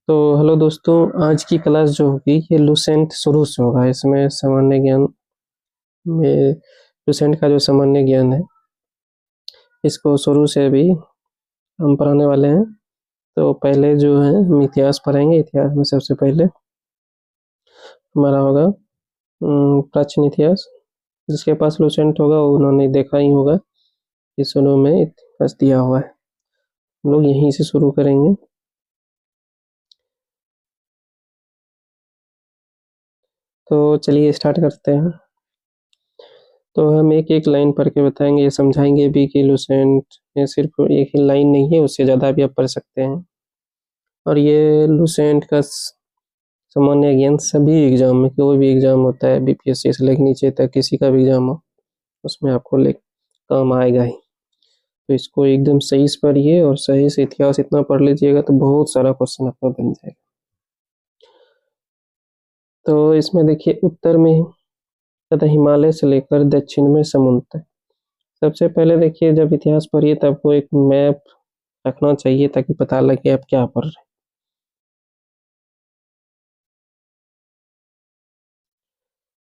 तो हेलो दोस्तों, आज की क्लास जो होगी ये लुसेंट शुरू से होगा। इसमें सामान्य ज्ञान में लुसेंट का जो सामान्य ज्ञान है इसको शुरू से भी हम पढ़ाने वाले हैं। तो पहले जो है हम इतिहास पढ़ेंगे। इतिहास में सबसे पहले हमारा होगा प्राचीन इतिहास। जिसके पास लुसेंट होगा उन्होंने देखा ही होगा कि शुरू में इतिहास दिया हुआ है। हम लोग यहीं से शुरू करेंगे। तो चलिए स्टार्ट करते हैं। तो हम एक एक लाइन पढ़ के बताएंगे, समझाएंगे भी कि लुसेंट ये सिर्फ एक ही लाइन नहीं है, उससे ज़्यादा भी आप पढ़ सकते हैं। और ये लुसेंट का सामान्य ज्ञान सभी एग्जाम में, कोई भी एग्जाम होता है बीपीएससी से लेकर नीचे तक किसी का भी एग्जाम हो उसमें आपको काम आएगा ही। तो इसको एकदम सही से पढ़िए और सही से इतिहास इतना पढ़ लीजिएगा तो बहुत सारा क्वेश्चन आपका बन जाएगा। तो इसमें देखिए उत्तर में तथा हिमालय से लेकर दक्षिण में समुद्र तक। सबसे पहले देखिए जब इतिहास पढ़िए तब आपको एक मैप रखना चाहिए ताकि पता लगे आप क्या पढ़ रहे हैं।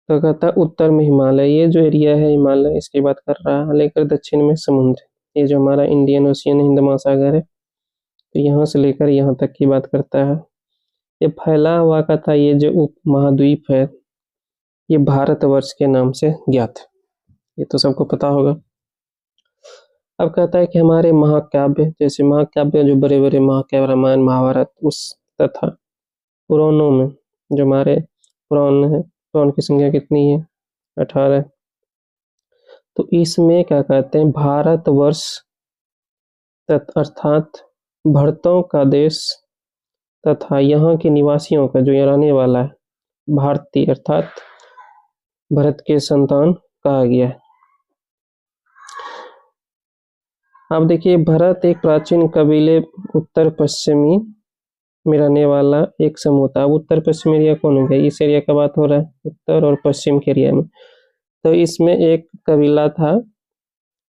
तो कहता है उत्तर में हिमालय, ये जो एरिया है हिमालय इसकी बात कर रहा है। लेकर दक्षिण में समुद्र, ये जो हमारा इंडियन ओशियन हिंद महासागर है, तो यहाँ से लेकर यहाँ तक की बात करता है। ये फैला हुआ कहता है, ये जो उप महाद्वीप है ये भारतवर्ष के नाम से ज्ञात है। ये तो सबको पता होगा। अब कहता है कि हमारे महाकाव्य, जैसे महाकाव्य जो बड़े बड़े महाकाव्य रामायण महाभारत उस तथा पुराणों में, जो हमारे पुराण है, पुराण की संख्या कितनी है? 18। तो इसमें क्या कहते हैं, भारतवर्ष अर्थात भरतों का देश तथा यहाँ के निवासियों का जो यहाँ रहने वाला है भारतीय अर्थात भरत के संतान कहा गया है। अब देखिए भरत एक प्राचीन कबीले उत्तर पश्चिमी में रहने वाला एक समूह था। अब उत्तर पश्चिम एरिया कौन हो गया? इस एरिया का बात हो रहा है, उत्तर और पश्चिम के एरिया में। तो इसमें एक कबीला था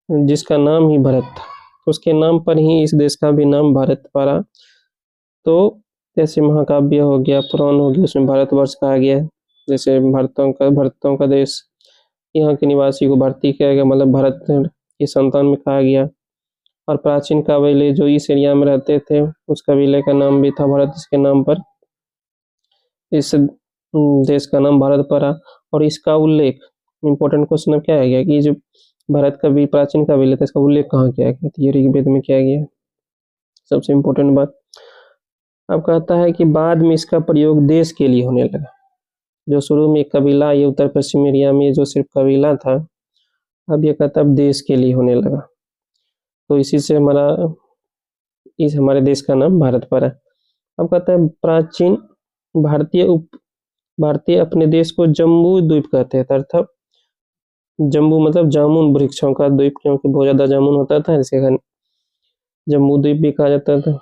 जिसका नाम ही भरत था, उसके नाम पर ही इस देश का भी नाम भारत पड़ा। तो जैसे महाकाव्य हो गया, पुराण हो गया, उसमें भारतवर्ष कहा गया है। जैसे भरतों का देश, यहाँ के निवासी को भारतीय कहा गया, मतलब भारत की संतान में कहा गया। और प्राचीन कबीले जो इस एरिया में रहते थे उस कबीले का नाम भी था भरत, इसके नाम पर इस देश का नाम भारत पड़ा। और इसका उल्लेख, इम्पोर्टेंट क्वेश्चन अब क्या है गया कि जो भारत का भी प्राचीन कबीले था इसका उल्लेख कहाँ किया गया? तो ये ऋग्वेद में किया गया, सबसे इम्पोर्टेंट बात। अब कहता है कि बाद में इसका प्रयोग देश के लिए होने लगा। जो शुरू में एक कबीला, ये उत्तर पश्चिम एरिया में जो सिर्फ कबीला था, अब ये कहता है देश के लिए होने लगा। तो इसी से हमारे देश का नाम भारत पड़ा। अब कहता है प्राचीन भारतीय अपने देश को जम्बू द्वीप कहते थे, अर्थात जम्बू मतलब जामुन वृक्षों का द्वीप, क्योंकि बहुत ज्यादा जामुन होता था, इसके कारण जम्बू द्वीप भी कहा जाता था।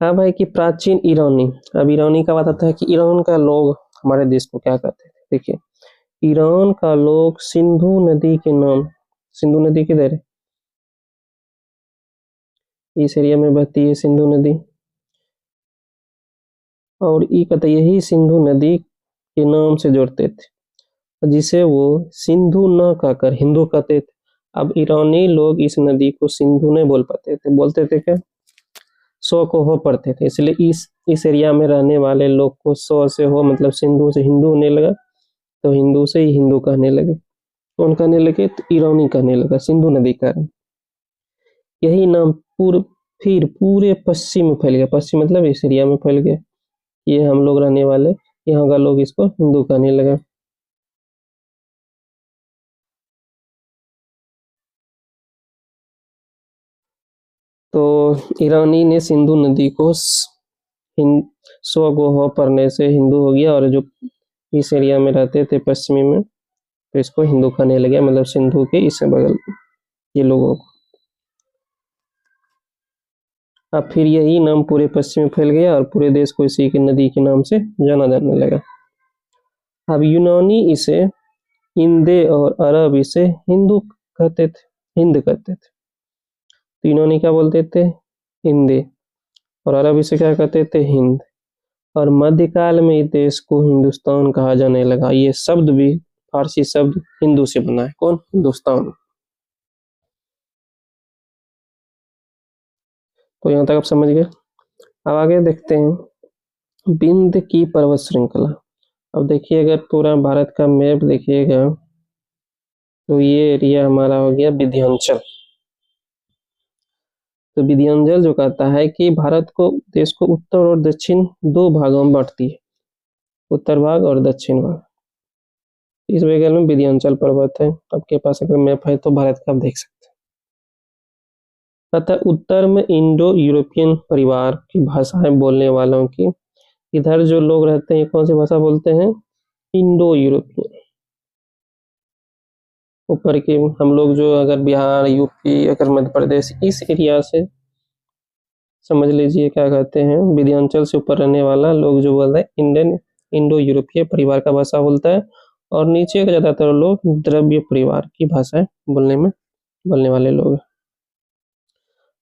हाँ भाई कि प्राचीन ईरानी, अब ईरानी का बात आता है कि ईरान का लोग हमारे देश को क्या कहते थे। देखिए ईरान का लोग सिंधु नदी के नाम, सिंधु नदी किधर है? इस एरिया में बहती है सिंधु नदी। और ये कहते यही सिंधु नदी के नाम से जोड़ते थे, जिसे वो सिंधु न कहकर हिंदू कहते थे। अब ईरानी लोग इस नदी को सिंधु नहीं बोल पाते थे, बोलते थे क्या? सो को हो पढ़ते थे, इसलिए इस एरिया में रहने वाले लोग को सो से हो मतलब सिंधु से हिंदू होने लगा, तो हिंदू से ही हिंदू कहने लगे। कौन कहने लगे? तो ईरानी कहने लगा, सिंधु नदी का। यही नाम फिर पूरे पश्चिम में फैल गया। पश्चिम मतलब इस एरिया में फैल गया, ये हम लोग रहने वाले यहाँ का लोग इसको हिंदू कहने लगा। तो ईरानी ने सिंधु नदी को स्वगोह पढ़ने से हिंदू हो गया, और जो इस एरिया में रहते थे पश्चिमी में तो इसको हिंदू कहने लगे, मतलब सिंधु के इस बगल ये लोगों को। अब फिर यही नाम पूरे पश्चिम में फैल गया और पूरे देश को इसी के नदी के नाम से जाना जाने लगा। अब यूनानी इसे हिंदे और अरब इसे हिंदू कहते थे? हिंद कहते थे। तो इन्होंने क्या बोलते थे? हिंदी। और अरब इसे क्या कहते थे? हिंद। और मध्यकाल में इस देश को हिंदुस्तान कहा जाने लगा। ये शब्द भी फारसी शब्द हिंदू से बना है। कौन? हिंदुस्तान। तो यहाँ तक आप समझ गए। अब आगे देखते हैं विंध्य की पर्वत श्रृंखला। अब देखिए, अगर पूरा भारत का मैप देखिएगा तो ये एरिया हमारा हो गया विंध्याचल। तो विंध्याचल जो कहता है कि भारत को, देश को उत्तर और दक्षिण दो भागों में बांटती है, उत्तर भाग और दक्षिण भाग। इस बगल में विंध्याचल पर्वत है। आपके पास अगर मैप है तो भारत का आप देख सकते हैं। अतः उत्तर में इंडो यूरोपियन परिवार की भाषाएं बोलने वालों की, इधर जो लोग रहते हैं कौन सी भाषा बोलते हैं? Indo European. ऊपर के हम लोग जो अगर बिहार, यूपी, अगर मध्य प्रदेश, इस एरिया से समझ लीजिए क्या कहते हैं, विंध्याचल से ऊपर रहने वाला लोग जो बोलते हैं इंडियन इंडो यूरोपीय परिवार का भाषा बोलता है। और नीचे के ज्यादातर लोग द्रव्य परिवार की भाषा बोलने वाले लोग।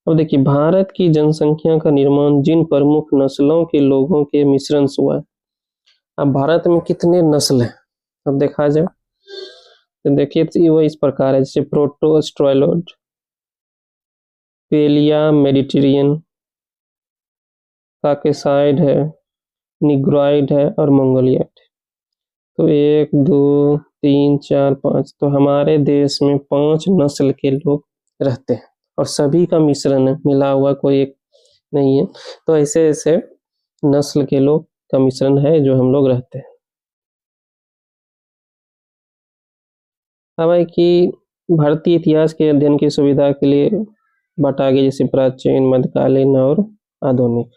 अब देखिए, भारत की जनसंख्या का निर्माण जिन प्रमुख नस्लों के लोगों के मिश्रण से हुआ है। अब भारत में कितने नस्ल हैं? अब देखा जाए तो देखिए, तो वो इस प्रकार है, जैसे प्रोटो ऑस्ट्रेलोइड, पेलिया मेडिटेरियन, काकेसाइड है, निग्रोइड है और मंगोलियड। तो 1 2 3 4 5, तो हमारे देश में 5 नस्ल के लोग रहते हैं और सभी का मिश्रण है, मिला हुआ कोई एक नहीं है। तो ऐसे ऐसे नस्ल के लोग का मिश्रण है जो हम लोग रहते हैं। अब है कि भारतीय इतिहास के अध्ययन की सुविधा के लिए बांटा गया, जैसे प्राचीन, मध्यकालीन और आधुनिक।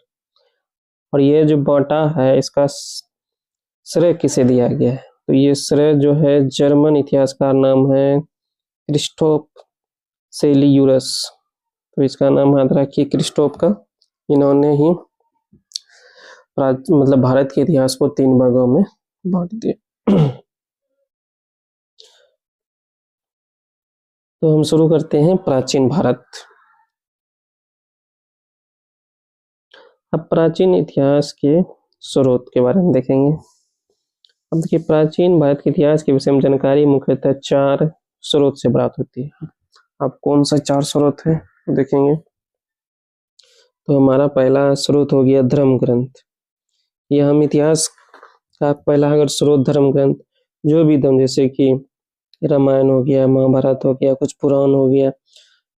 और ये जो बांटा है इसका श्रेय किसे दिया गया है? तो ये श्रेय जो है जर्मन इतिहासकार नाम है क्रिस्टोफ सेलियूरस। तो इसका नाम याद रखिए क्रिस्टोफ का। इन्होंने ही मतलब भारत के इतिहास को 3 भागों में बांट दिया। तो हम शुरू करते हैं प्राचीन भारत। अब प्राचीन इतिहास के स्रोत के बारे में देखेंगे। अब देखिए, प्राचीन भारत के इतिहास के विषय में जानकारी मुख्यतः 4 स्रोत से प्राप्त होती है। अब कौन सा 4 स्रोत है देखेंगे। तो हमारा पहला स्रोत हो गया धर्म ग्रंथ। यह हम इतिहास का पहला अगर स्रोत धर्म ग्रंथ, जो भी धर्म, जैसे कि रामायण हो गया, महाभारत हो गया, कुछ पुराण हो गया,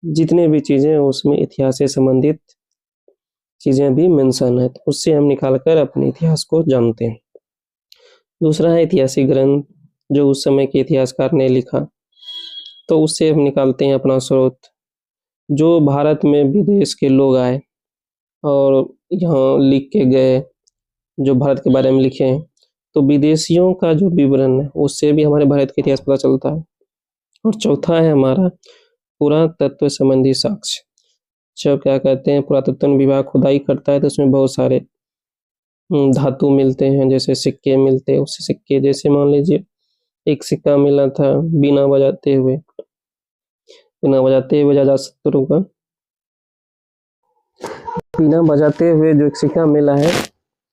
जितने भी चीजें उसमें इतिहास से संबंधित चीजें भी मेंशन है, तो उससे हम निकाल कर अपने इतिहास को जानते हैं। दूसरा है ऐतिहासिक ग्रंथ, जो उस समय के इतिहासकार ने लिखा, तो उससे हम निकालते हैं अपना स्रोत। जो भारत में विदेश के लोग आए और यहाँ लिख के गए, जो भारत के बारे में लिखे हैं, तो विदेशियों का जो विवरण है उससे भी हमारे भारत का इतिहास पता चलता है। और चौथा है हमारा पुरातत्व संबंधी साक्ष्य। जब क्या कहते हैं, पुरातत्व विभाग खुदाई करता है तो उसमें बहुत सारे धातु मिलते हैं, जैसे सिक्के मिलते हैं। उससे सिक्के, जैसे मान लीजिए एक सिक्का मिला था बिना बजाते हुए जा शत्रु का, बिना बजाते हुए जो एक सिक्का मिला है,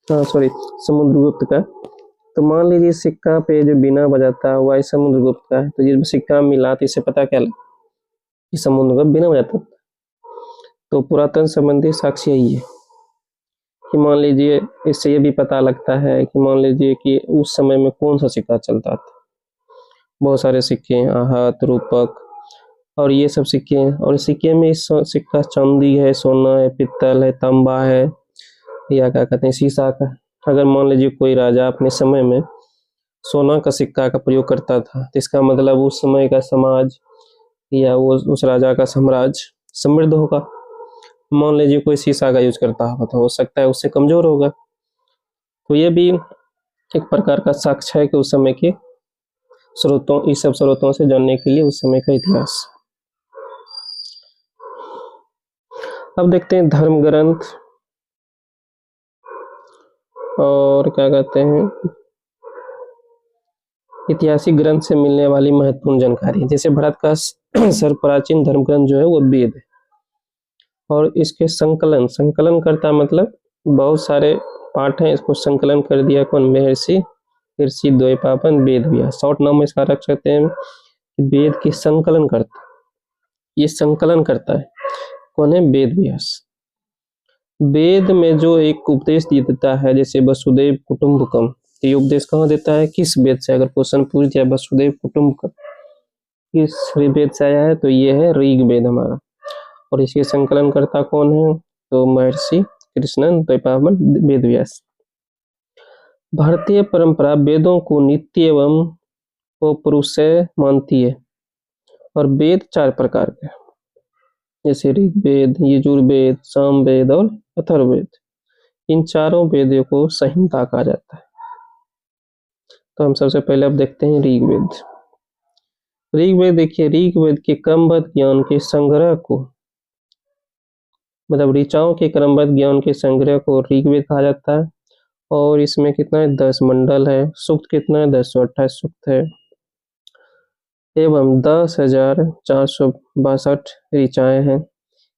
समुद्रगुप्त का। तो मान लीजिए सिक्का पे जो बिना बजाता हुआ समुद्रगुप्त का है, तो ये सिक्का मिला तो इससे पता क्या लगा कि समुद्रगुप्त बिना बजाता। तो पुरातन संबंधी साक्ष्य यही है कि मान लीजिए, इससे ये भी पता लगता है कि मान लीजिए कि उस समय में कौन सा सिक्का चलता था। बहुत सारे सिक्के हैं, आहत, रूपक और ये सब सिक्के हैं। और सिक्के में सिक्का चांदी है, सोना है, पित्तल है, तांबा है, या क्या कहते हैं शीशा का। अगर मान लीजिए कोई राजा अपने समय में सोना का सिक्का का प्रयोग करता था, तो इसका मतलब उस समय का समाज या वो उस राजा का साम्राज्य समृद्ध होगा। मान लीजिए कोई शीशा का यूज करता होगा तो हो सकता है उससे कमजोर होगा। तो ये भी एक प्रकार का साक्ष्य है कि उस समय के स्रोतों, इस सब स्रोतों से जानने के लिए उस समय का इतिहास। अब देखते हैं धर्म ग्रंथ और क्या कहते हैं ऐतिहासिक ग्रंथ से मिलने वाली महत्वपूर्ण जानकारी। जैसे भारत का सर्वप्राचीन धर्म ग्रंथ जो है वो वेद है, और इसके संकलन करता मतलब बहुत सारे पाठ हैं, इसको संकलन कर दिया कौन? महर्षि ऋषि द्वैपायन वेद व्यास। शॉर्ट नाम में इसका रख सकते हैं, वेद के संकलन करता, ये संकलन करता है कौन है? वेद व्यास। वेद में जो एक उपदेश देता है, जैसे वसुदेव कुटुंबकम, ये उपदेश कहाँ देता है? किस वेद से? अगर क्वेश्चन पूछ दिया वसुदेव कुटुंबकम किस वेद से आया है, तो ये है ऋग्वेद हमारा। और इसके संकलन करता कौन है? तो महर्षि कृष्णन द्वैपायन वेद व्यास। भारतीय परंपरा वेदों को नित्य एवं अपौरुषेय मानती है, और वेद 4 प्रकार के, जैसे ऋग्वेद, यजुर्वेद, सामवेद और अथर्ववेद। इन चारों वेदों को संहिता कहा जाता है। तो हम सबसे पहले अब देखते हैं ऋग्वेद। ऋग्वेद देखिए, ऋग्वेद के क्रमबद्ध ज्ञान के संग्रह को, मतलब ऋचाओं के क्रमबद्ध ज्ञान के संग्रह को ऋग्वेद कहा जाता है। और इसमें कितना है? 10 मंडल है। सूक्त कितना है? 1028 सूक्त है, एवं 10,462 ऋचाएं हैं।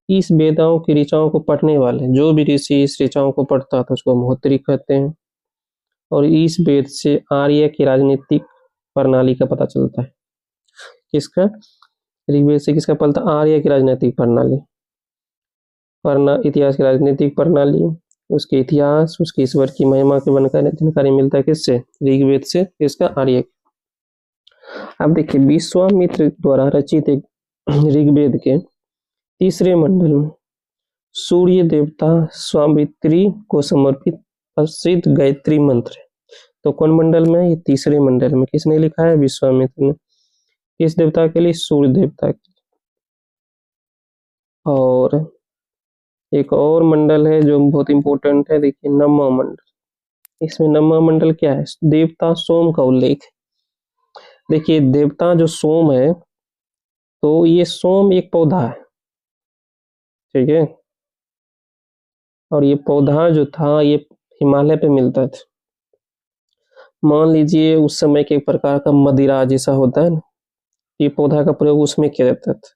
इस वेदाओं की ऋचाओं को पढ़ने वाले जो भी ऋषि इस ऋचाओं को पढ़ता है तो उसको महोत्तरी कहते हैं। और इस वेद से आर्य की राजनीतिक प्रणाली का पता चलता है। किसका? ऋग्वेद से किसका पता? आर्य की राजनीतिक प्रणाली, इतिहास की राजनीतिक प्रणाली, उसके इतिहास, उसके ईश्वर की महिमा के जानकारी मिलता है किससे? ऋग्वेद से। इसका आर्य। अब देखिए, विश्वामित्र द्वारा रचित एक ऋग्वेद के 3रे मंडल में सूर्य देवता स्वामित्री को समर्पित प्रसिद्ध गायत्री मंत्र है। तो कौन मंडल में? ये 3रे मंडल में। किसने लिखा है? विश्वामित्र ने। किस देवता के लिए? सूर्य देवता के लिए। और एक और मंडल है जो बहुत इंपॉर्टेंट है, देखिए नवमा मंडल। इसमें नवमा मंडल क्या है? देवता सोम का उल्लेख। देखिए, देवता जो सोम है, तो ये सोम एक पौधा है, ठीक है, और ये पौधा जो था ये हिमालय पे मिलता था। मान लीजिए उस समय के एक प्रकार का मदिरा जैसा होता है ना, ये पौधा का प्रयोग उसमें किया जाता था।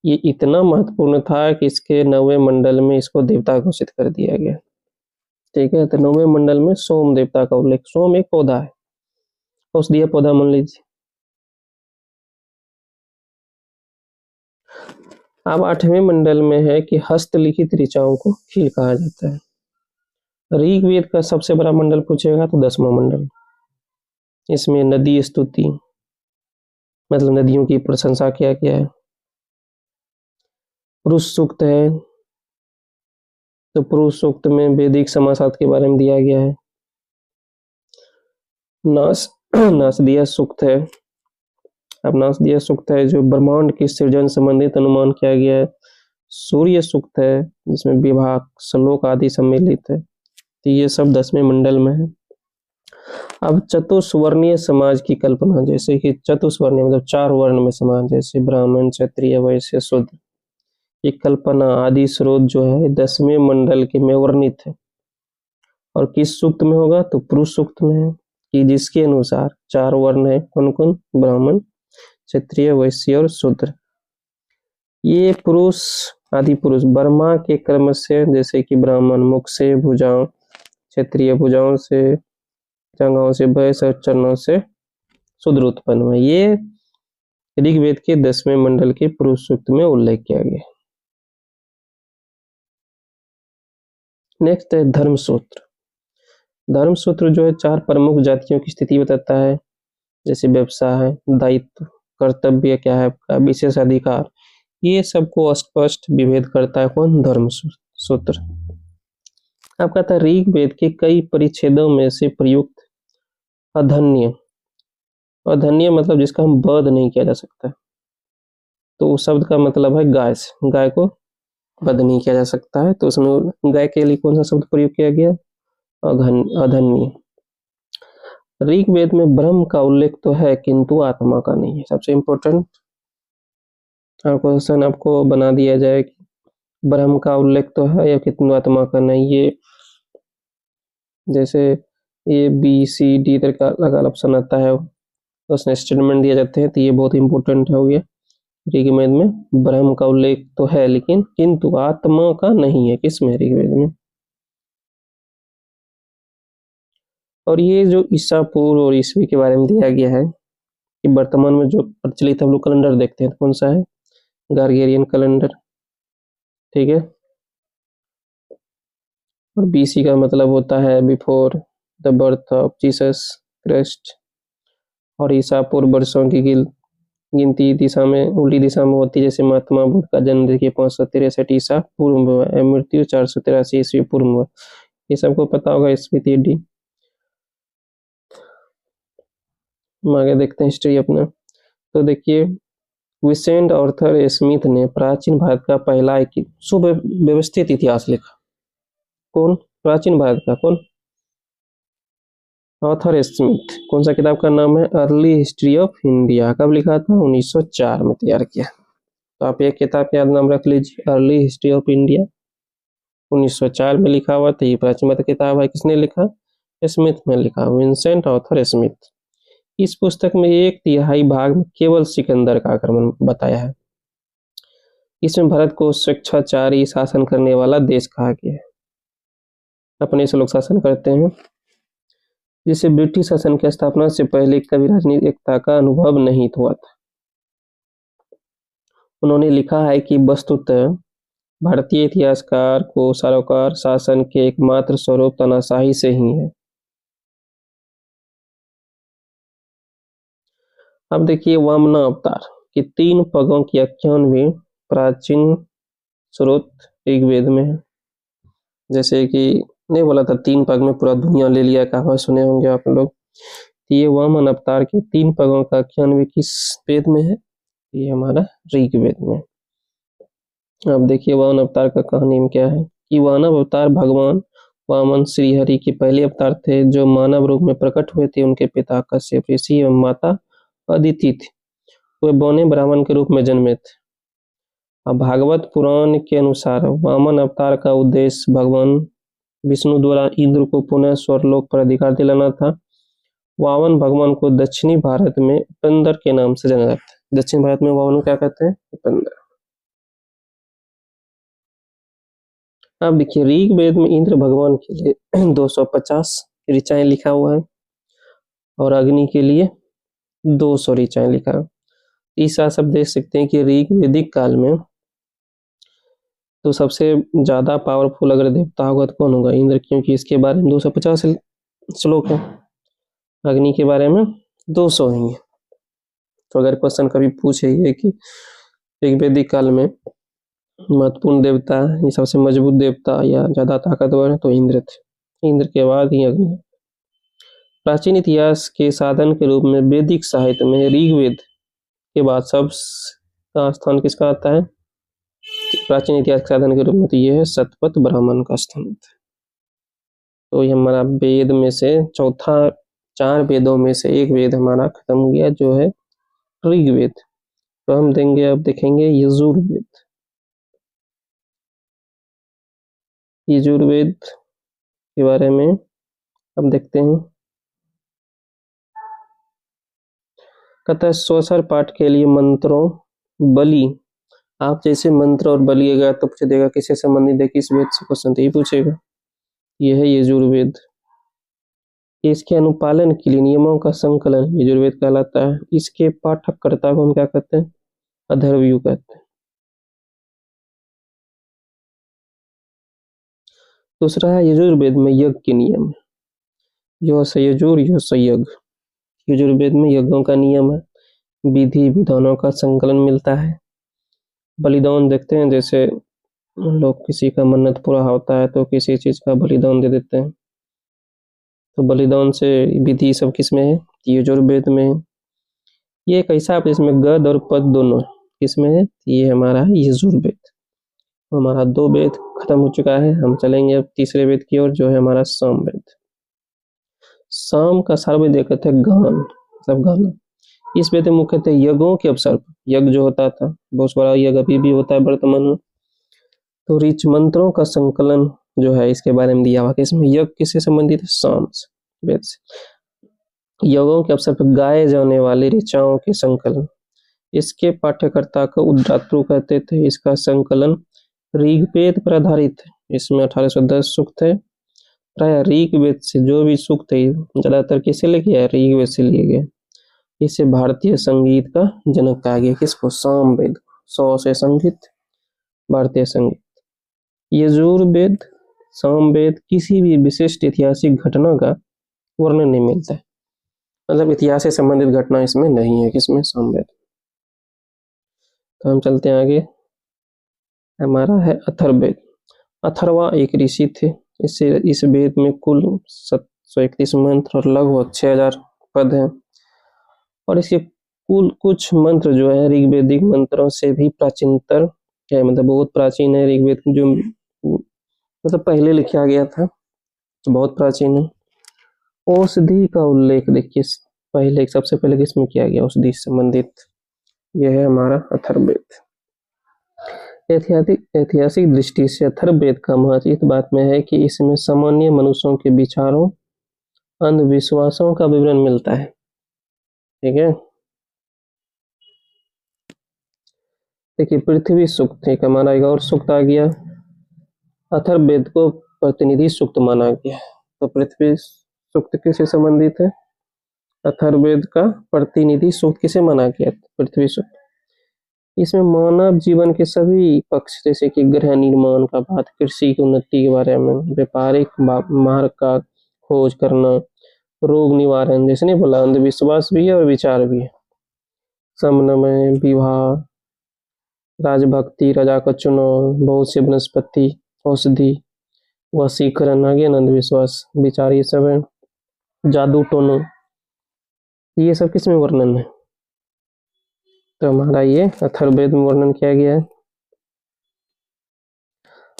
ये इतना महत्वपूर्ण था कि इसके 9वें मंडल में इसको देवता घोषित कर दिया गया, ठीक है। तो 9वें मंडल में सोम देवता का उल्लेख। सोम एक पौधा है, औषधीय पौधा मान लीजिए। अब 8वें मंडल में है कि हस्तलिखित ऋचाओं को खील कहा जाता है। ऋग्वेद का सबसे बड़ा मंडल पूछेगा तो 10वां मंडल। इसमें नदी स्तुति, मतलब नदियों की प्रशंसा किया गया है। पुरुष सूक्त है, तो पुरुष सूक्त में वैदिक समासात के बारे में दिया गया है। नासदीय सूक्त है। अब नासदीय सूक्त है जो ब्रह्मांड के सृजन संबंधित अनुमान किया गया है। सूर्य सूक्त है जिसमें विभाग, श्लोक आदि सम्मिलित है। तो ये सब 10वें मंडल में है। अब चतुष्वर्णीय समाज की कल्पना, जैसे कि चतुष्वर्णीय मतलब 4 वर्ण में समाज, जैसे ब्राह्मण, क्षत्रिय, वैश्य, शूद्र, ये कल्पना आदि स्रोत जो है 10वें मंडल के में वर्णित है। और किस सूक्त में होगा? तो पुरुष सूक्त में है, कि जिसके अनुसार 4 वर्ण है। कौन कौन? ब्राह्मण, क्षत्रिय, वैश्य और शूद्र। ये पुरुष आदि पुरुष ब्रह्मा के क्रम से, जैसे कि ब्राह्मण मुख से, भुजाओं, क्षत्रिय भुजाओं से, जांघों से, वैश्य और चरणों से शूद्र उत्पन्न हुए। ये ऋग्वेद के 10वें मंडल के पुरुष सूक्त में उल्लेख किया गया। नेक्स्ट है धर्मसूत्र। धर्मसूत्र जो है 4 प्रमुख जातियों की स्थिति बताता है, जैसे व्यवसाय, दायित्व, कर्तव्य क्या है आपका, विशेष अधिकार, ये सबको स्पष्ट विभेद करता है कौन? धर्मसूत्र। अब कहता है ऋग्वेद के कई परिच्छेदों में से प्रयुक्त अधन्य, अधन्य मतलब जिसका हम वध नहीं किया जा सकता, तो उस शब्द का मतलब है गाय से, गाय को वध नहीं किया जा सकता है, तो उसमें गाय के लिए कौन सा शब्द प्रयोग किया गया? अधन्य। ऋग्वेद में ब्रह्म का उल्लेख तो है किंतु आत्मा का नहीं है। सबसे इम्पोर्टेंट क्वेश्चन आपको बना दिया जाए कि ब्रह्म का उल्लेख तो है या किंतु आत्मा का नहीं। ये जैसे ये बी सी डी तरह का अलग ऑप्शन आता है, उसमें स्टेटमेंट दिए जाते हैं, तो ये बहुत इंपॉर्टेंट हो गया। ऋग्वेद में ब्रह्म का उल्लेख तो है, लेकिन किंतु आत्मा का नहीं है। किसमें? ऋग्वेद में। और ये जो ईसा पूर्व और ईस्वी के बारे में दिया गया है कि वर्तमान में जो प्रचलित हम लोग कैलेंडर देखते हैं, तो कौन सा है? गार्गेरियन कैलेंडर। ठीक है। और बीसी का मतलब होता है before the birth of Jesus Christ. और ईसा पूर्व वर्षों की गिनती दिशा में उल्टी दिशा में होती है। जैसे महात्मा बुद्ध का जन्म देखिए 563 ईसा पूर्व में हुआ है, मृत्यु 483 ईस्वी पूर्व में हुआ। ये सबको पता होगा। स्मृति डी। हम आगे देखते हैं हिस्ट्री अपना। तो देखिए, विसेंट आर्थर स्मिथ ने प्राचीन भारत का पहला एक सुव्यवस्थित इतिहास लिखा। कौन? प्राचीन भारत का कौन? Arthur Smith. कौन सा किताब का नाम है? Early history of India. कब लिखा था? 1904 में तैयार किया। तो आप ये किताब का याद नाम रख लीजिए, अर्ली हिस्ट्री ऑफ इंडिया। 1904 में लिखा हुआ था। ये प्राचीन भारत किताब है। किसने लिखा? स्मिथ ने लिखा, विंसेंट आर्थर स्मिथ। इस पुस्तक में 1/3 भाग में केवल सिकंदर का आक्रमण बताया है। इसमें भारत को स्वेच्छाचारी शासन करने वाला देश कहा गया है। अपने से लोग शासन करते हैं, जिसे ब्रिटिश शासन की स्थापना से पहले कभी राजनीतिक एकता का अनुभव नहीं हुआ था। उन्होंने लिखा है कि वस्तुतः भारतीय इतिहासकार को सारोकार शासन के एकमात्र स्वरूप तानाशाही से ही है। अब देखिए, वामना अवतार की 3 पगों की आख्यान भी प्राचीन स्रोत ऋग्वेद में है। जैसे कि नहीं बोला था 3 पग में पूरा दुनिया ले लिया, कहावत सुने होंगे आप लोग। ये वामन अवतार के 3 पगों का आख्यान भी किस वेद में है? ये हमारा ऋग्वेद में। अब देखिए, वामन अवतार का कहानी में क्या है कि मानव अवतार भगवान वामन श्रीहरि के पहले अवतार थे, जो मानव रूप में प्रकट हुए थे। उनके पिता कश्यप ऋषि एवं माता अदिति थी। वे बौने ब्राह्मण के रूप में जन्मे थे। अब भागवत पुराण के अनुसार वामन अवतार का उद्देश्य भगवान विष्णु द्वारा इंद्र को पुनः स्वर्गलोक पर अधिकार दिलाना था। वामन भगवान को दक्षिणी भारत में उपेंद्र के नाम से जाना जाता है। दक्षिण भारत में वामन को क्या कहते हैं? उपेंद्र। अब देखिए, ऋग्वेद में इंद्र भगवान के लिए 250 ऋचाएं लिखा हुआ है और अग्नि के लिए 200 ऋचाएं लिखा है। इस आप देख सकते हैं कि ऋग्वेदिक काल में तो सबसे ज्यादा पावरफुल अगर देवता होगा तो कौन होगा? इंद्र, क्योंकि इसके बारे में 250 श्लोक है। अग्नि के बारे में 200 हैं। तो अगर क्वेश्चन कभी पूछे ये कि ऋग्वेदिक काल में महत्वपूर्ण देवता या सबसे मजबूत देवता या ज्यादा ताकतवर है, तो इंद्र थे। इंद्र के बाद ही अग्नि। प्राचीन इतिहास के साधन के रूप में वैदिक साहित्य में ऋग्वेद के बाद सबका स्थान किसका आता है? प्राचीन इतिहास के साधन के रूप में तो ये है शतपथ ब्राह्मण का स्थान। तो ये हमारा वेद में से चौथा, 4 वेदों में से एक वेद हमारा खत्म हो गया, जो है ऋग्वेद। तो हम देंगे, अब देखेंगे यजुर्वेद। यजुर्वेद के बारे में अब देखते हैं। कहता है स्वसर पाठ के लिए मंत्रों बलि। आप जैसे मंत्र और बलि अगर तो पूछ देगा किससे संबंधित है, किस वेद से, क्वेश्चन तो ही पूछेगा। यह है यजुर्वेद। इसके अनुपालन के लिए नियमों का संकलन यजुर्वेद कहलाता है। इसके पाठककर्ता को हम क्या कहते हैं? अथर्वयु कहते हैं। दूसरा है यजुर्वेद में यज्ञ के नियम। यो सयजुर यो सयज्ञ। यजुर्वेद में यज्ञों का नियम है, विधि विधानों का संकलन मिलता है। बलिदान देखते हैं, जैसे लोग किसी का मन्नत पूरा होता है तो किसी चीज का बलिदान दे देते हैं। तो बलिदान से विधि सब किसमें है? यजुर्वेद में है। ये एक ऐसा है जिसमें गद और पद दोनों है। किसमें है? ये हमारा है यजुर्वेद। हमारा 2 वेद खत्म हो चुका है। हम चलेंगे अब तीसरे वेद की ओर, जो है हमारा सामवेद। साम का सारवेद कहते हैं गान, सब गाना। इस वेद में मुख्यतः यज्ञों के अवसर पर, यज्ञ जो होता था, बहुत बड़ा यज्ञ अभी भी होता है वर्तमान में, तो ऋच मंत्रों का संकलन जो है इसके बारे में दिया हुआ। इसमें यज्ञ किससे संबंधित है? साम से, वेद से। यज्ञों के अवसर पर गाए जाने वाले ऋचाओं के संकलन। इसके पाठ्यकर्ता को उद्धातृ कहते थे। इसका संकलन ऋग्वेद पर आधारित है। इसमें 1810 सूक्त है। प्राय ऋग्वेद से जो भी सूक्त है ज्यादातर किसे ले गया, ऋग्वेद से लिए गए। इसे भारतीय संगीत का जनक कहा गया। किसको, सामवेद। 100 से संगीत, भारतीय संगीत। यजुर्वेद, सामवेद किसी भी विशिष्ट ऐतिहासिक घटना का वर्णन नहीं मिलता है, मतलब इतिहास से संबंधित घटना इसमें नहीं है। किसमें, सामवेद। तो हम चलते हैं आगे। हमारा है अथर्ववेद। अथर्वा एक ऋषि थे। इस वेद में कुल 731 मंत्र और लगभग 6000 पद हैं। और इसके कुल कुछ मंत्र जो है ऋग्वेदिक मंत्रों से भी प्राचीनतर है, मतलब बहुत प्राचीन है। ऋग्वेद जो मतलब पहले लिखा गया था, तो बहुत प्राचीन है। औषधि का उल्लेख देखिए पहले, सबसे पहले किसमें किया गया, औषधि संबंधित। यह है हमारा अथर्ववेद। ऐतिहासिक दृष्टि से अथर्ववेद का महत्व इस बात में है कि इसमें सामान्य मनुष्यों के विचारों, अंधविश्वासों का विवरण मिलता है। ठीक है, देखिए पृथ्वी सूक्त, एक हमारा एक और सूक्त आ गया। अथर्ववेद को प्रतिनिधि सूक्त माना गया। तो पृथ्वी सूक्त किससे संबंधित है, अथर्ववेद का प्रतिनिधि सूक्त किसे माना गया, पृथ्वी सूक्त। इसमें मानव जीवन के सभी पक्ष, जैसे कि गृह निर्माण का बात, कृषि की उन्नति के बारे में, व्यापारिक मार्ग का खोज करना, रोग निवारण, जैसे नहीं बोला, अंधविश्वास भी है और विचार भी है, समन्वय, विवाह, राजभक्ति, राजा का चुनाव, बहुत से वनस्पति, औषधि, वशीकरण, आगे अंधविश्वास, विचार, ये सब है। जादू टोना, ये सब किसमें वर्णन है, तो हमारा ये अथर्ववेद में वर्णन किया गया है।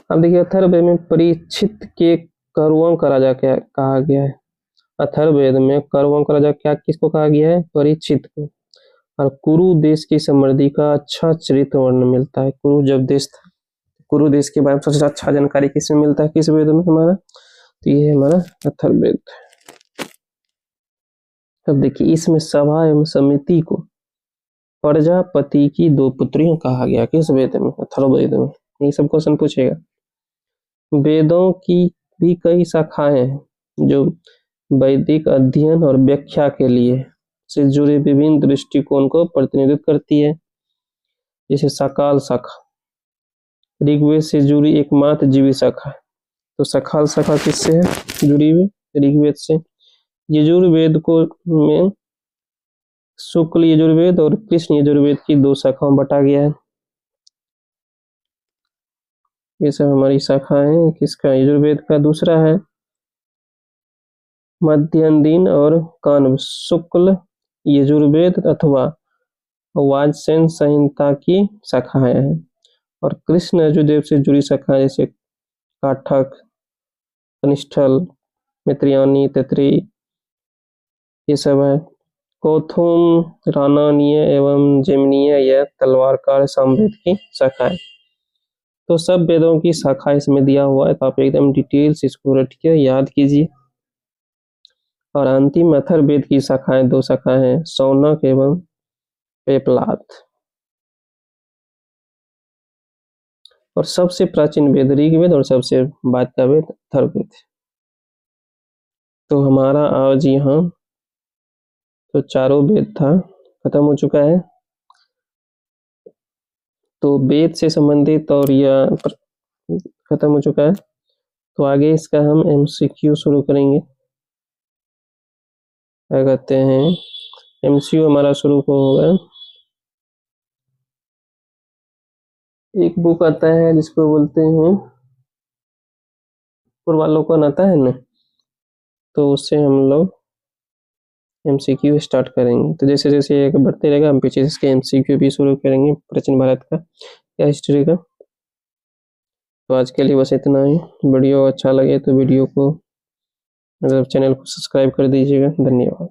अब देखिए अथर्ववेद में परीक्षित के कौरवों का राजा क्या कहा गया है। अथर्ववेद में कौरवों का राजा क्या किसको कहा गया है, परीक्षित को। और कुरु देश की समृद्धि का अच्छा चरित्र वर्णन मिलता है। कुरु जब देश था, कुरु देश के बारे में सबसे अच्छा जानकारी किसमें मिलता है, किस वेद में हमारा, तो ये है हमारा अथर्ववेद। अब देखिए इसमें सभा एवं समिति को प्रजापति की 2 पुत्रियों कहा गया, किस वेद में, अथर्ववेद में। ये सब क्वेश्चन पूछेगा। वेदों की भी कई शाखाएं हैं जो वैदिक अध्ययन और व्याख्या के लिए से जुड़े विभिन्न दृष्टिकोण को प्रतिनिधित्व करती है। जैसे सकाल शाखा, ऋग्वेद से जुड़ी एकमात्र जीवी शाखा है। तो सकाल शाखा किससे है जुड़ी हुई, ऋग्वेद से। यजुर्वेद को में शुक्ल यजुर्वेद और कृष्ण यजुर्वेद की 2 शाखाओं बटा गया है। ये सब हमारी शाखाएं किसका, यजुर्वेद का। दूसरा है मध्यान्ह और कान्व, शुक्ल यजुर्वेद अथवा वाजसेन संहिता की शाखाएं हैं। और कृष्ण यजुर्वेद से जुड़ी शाखाएं जैसे काठक, कनिष्ठल, मित्रियानी, तैतरी, ये सब है। कौथुम, रानानीय एवं जेमिनीय यह तलवारकार सामवेद की शाखा है। तो सब वेदों की शाखा इसमें दिया हुआ है, तो आप एकदम डिटेल से इसको रट के याद कीजिए। और अंतिम अथर्ववेद की शाखाएं 2 शाखाएं हैं, शौनक एवं पेपलाद। और सबसे प्राचीन वेद ऋग्वेद और सबसे बाद का वेद अथर्ववेद। तो हमारा आज यहाँ तो चारों वेद था, खत्म हो चुका है। तो वेद से संबंधित और यह खत्म हो चुका है। तो आगे इसका हम एमसीक्यू शुरू करेंगे। क्या कहते हैं, एमसीक्यू हमारा शुरू होगा। एक बुक आता है जिसको बोलते हैं पूर्वालोकन, आता है ना, तो उससे हम लोग एमसीक्यू स्टार्ट करेंगे। तो जैसे जैसे बढ़ते रहेगा हम पीछे इसके एमसीक्यू भी शुरू करेंगे, प्राचीन भारत का या हिस्ट्री का। तो आज के लिए बस इतना ही। वीडियो अच्छा लगे तो वीडियो को मतलब चैनल को सब्सक्राइब कर दीजिएगा। धन्यवाद।